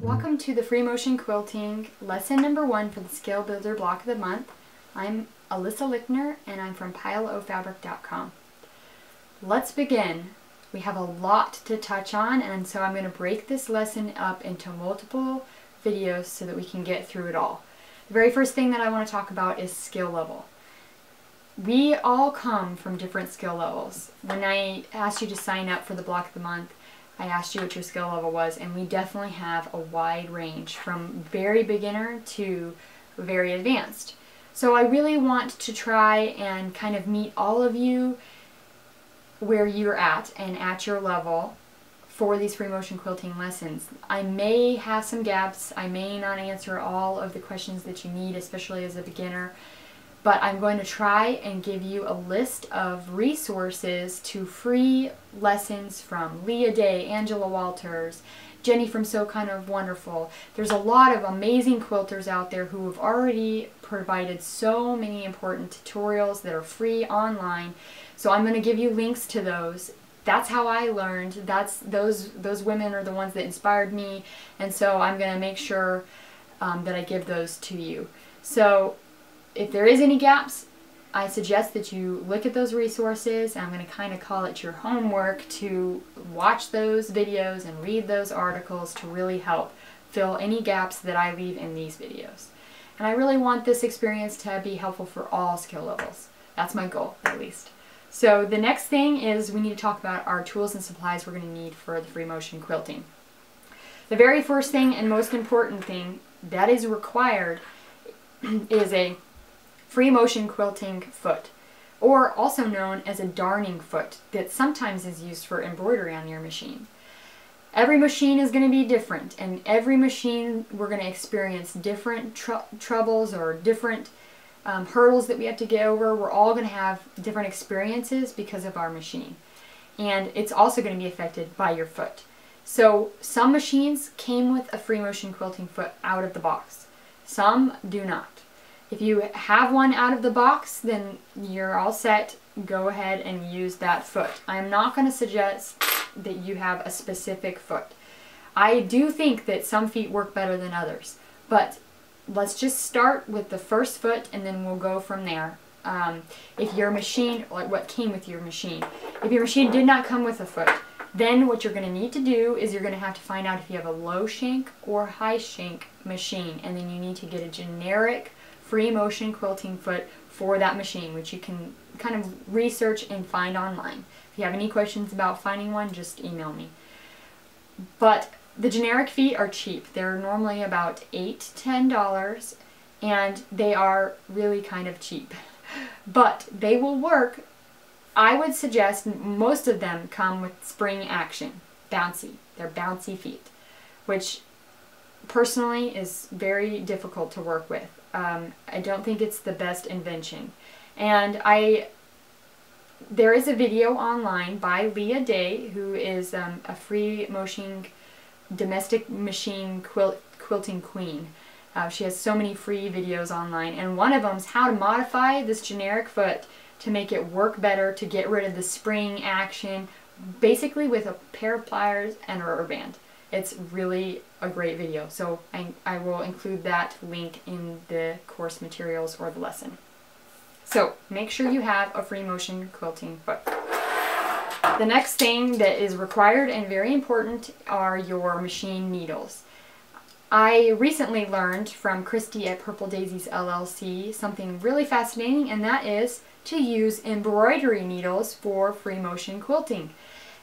Welcome to the Free Motion Quilting lesson number 1 for the Skill Builder Block of the Month. I'm Alyssa Lickner and I'm from pileofabric.com. Let's begin. We have a lot to touch on, and so I'm going to break this lesson up into multiple videos so that we can get through it all. The very first thing that I want to talk about is skill level. We all come from different skill levels. When I asked you to sign up for the Block of the Month, I asked you what your skill level was, and we definitely have a wide range from very beginner to very advanced. So I really want to try and kind of meet all of you where you're at and at your level for these free motion quilting lessons. I may have some gaps. I may not answer all of the questions that you need, especially as a beginner. But I'm going to try and give you a list of resources to free lessons from Leah Day, Angela Walters, Jenny from So Kind of Wonderful. There's a lot of amazing quilters out there who have already provided so many important tutorials that are free online. So I'm going to give you links to those. That's how I learned. Those women are the ones that inspired me, and so I'm going to make sure that I give those to you. So if there is any gaps, I suggest that you look at those resources. I'm going to kind of call it your homework to watch those videos and read those articles to really help fill any gaps that I leave in these videos. And I really want this experience to be helpful for all skill levels. That's my goal, at least. So the next thing is we need to talk about our tools and supplies we're going to need for the free motion quilting. The very first thing and most important thing that is required is a free motion quilting foot, or also known as a darning foot, that sometimes is used for embroidery on your machine. Every machine is going to be different, and every machine we're going to experience different troubles or different hurdles that we have to get over. We're all going to have different experiences because of our machine, and it's also going to be affected by your foot. So some machines came with a free motion quilting foot out of the box. Some do not. If you have one out of the box, then you're all set. Go ahead and use that foot. I'm not going to suggest that you have a specific foot. I do think that some feet work better than others, but let's just start with the first foot and then we'll go from there. If your machine, like what came with your machine, if your machine did not come with a foot, then what you're going to need to do is you're going to have to find out if you have a low shank or high shank machine, and then you need to get a generic free motion quilting foot for that machine, which you can kind of research and find online. If you have any questions about finding one, just email me. But the generic feet are cheap. They're normally about $8 to $10, and they are really kind of cheap. But they will work. I would suggest most of them come with spring action, bouncy. They're bouncy feet, which personally is very difficult to work with. I don't think it's the best invention. And there is a video online by Leah Day, who is a free motion domestic machine quilting queen. She has so many free videos online, and one of them is how to modify this generic foot to make it work better, to get rid of the spring action, basically with a pair of pliers and a rubber band. It's really a great video, so I will include that link in the course materials or the lesson. So make sure you have a free motion quilting foot. The next thing that is required and very important are your machine needles. I recently learned from Christy at Purple Daisies LLC something really fascinating, and that is to use embroidery needles for free motion quilting.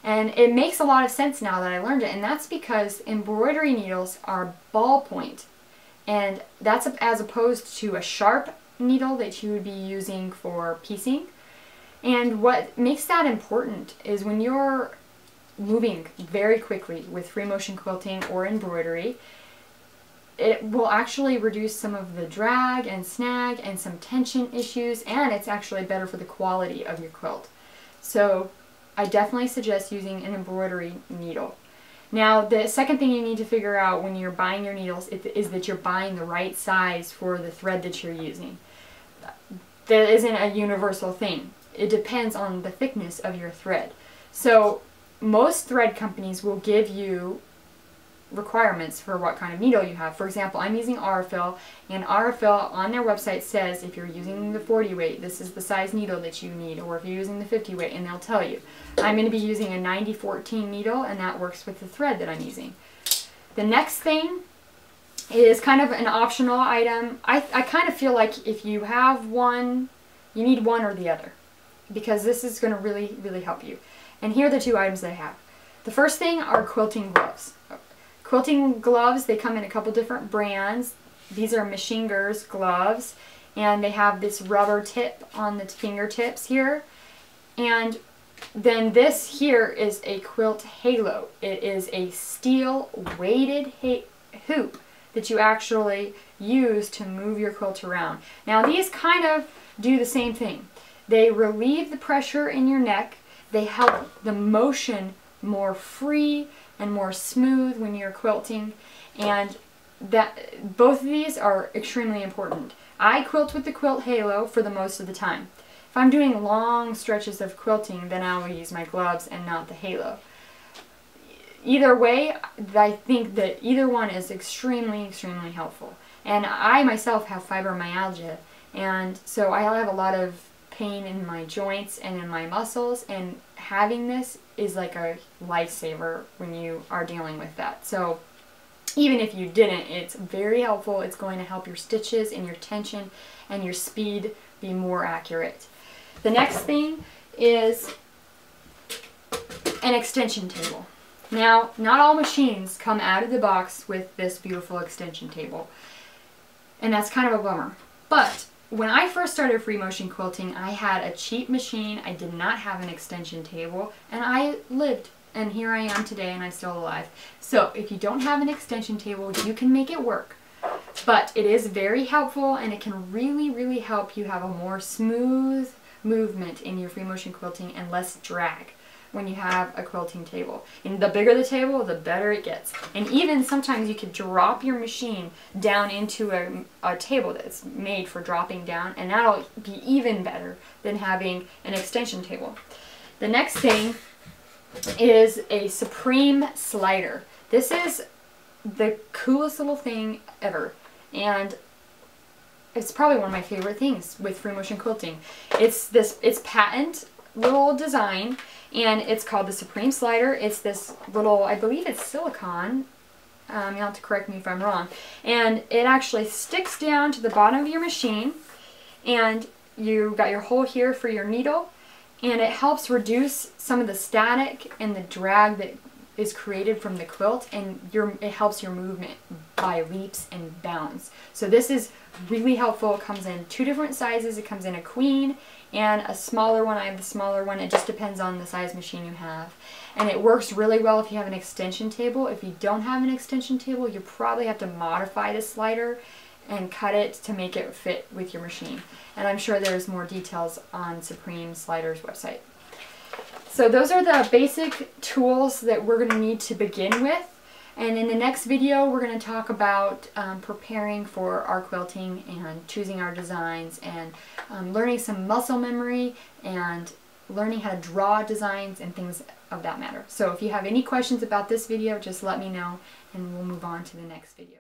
And it makes a lot of sense now that I learned it, and that's because embroidery needles are ballpoint, and that's as opposed to a sharp needle that you would be using for piecing. And what makes that important is when you're moving very quickly with free motion quilting or embroidery, it will actually reduce some of the drag and snag and some tension issues, and it's actually better for the quality of your quilt. So I definitely suggest using an embroidery needle. Now, the second thing you need to figure out when you're buying your needles is that you're buying the right size for the thread that you're using. That isn't a universal thing. It depends on the thickness of your thread. So most thread companies will give you requirements for what kind of needle you have. For example, I'm using Aurifil, and Aurifil on their website says if you're using the 40 weight, this is the size needle that you need, or if you're using the 50 weight, and they'll tell you. I'm going to be using a 90-14 needle, and that works with the thread that I'm using. The next thing is kind of an optional item. I kind of feel like if you have one, you need one or the other, because this is going to really, really help you. And here are the two items that I have. The first thing are quilting gloves. Quilting gloves, they come in a couple different brands. These are Machine Girls gloves, and they have this rubber tip on the fingertips here. And then this here is a quilt halo. It is a steel weighted hoop that you actually use to move your quilt around. Now these kind of do the same thing. They relieve the pressure in your neck. They help the motion more free and more smooth when you're quilting, and that both of these are extremely important. I quilt with the quilt halo for the most of the time. If I'm doing long stretches of quilting, then I will use my gloves and not the halo. Either way, I think that either one is extremely, extremely helpful. And I myself have fibromyalgia, and so I have a lot of pain in my joints and in my muscles, and having this is like a lifesaver when you are dealing with that. So even if you didn't, it's very helpful. It's going to help your stitches and your tension and your speed be more accurate. The next thing is an extension table. Now, not all machines come out of the box with this beautiful extension table, and that's kind of a bummer. But when I first started free motion quilting, I had a cheap machine. I did not have an extension table, and I lived, and here I am today, and I'm still alive. So if you don't have an extension table, you can make it work. But it is very helpful, and it can really, really help you have a more smooth movement in your free motion quilting and less drag when you have a quilting table. And the bigger the table, the better it gets. And even sometimes you could drop your machine down into a table that's made for dropping down, and that'll be even better than having an extension table. The next thing is a Supreme slider. This is the coolest little thing ever, and it's probably one of my favorite things with free motion quilting. It's patent little design, and it's called the Supreme slider. It's this little, I believe it's silicone, you'll have to correct me if I'm wrong, and it actually sticks down to the bottom of your machine, and you've got your hole here for your needle, and it helps reduce some of the static and the drag that is created from the quilt, and it helps your movement by leaps and bounds. So this is really helpful. It comes in two different sizes. It comes in a queen and a smaller one. I have the smaller one. It just depends on the size machine you have. And it works really well if you have an extension table. If you don't have an extension table, you probably have to modify the slider and cut it to make it fit with your machine. And I'm sure there's more details on Supreme Slider's website. So those are the basic tools that we're going to need to begin with. And in the next video, we're going to talk about preparing for our quilting and choosing our designs, and learning some muscle memory and learning how to draw designs and things of that matter. So if you have any questions about this video, just let me know and we'll move on to the next video.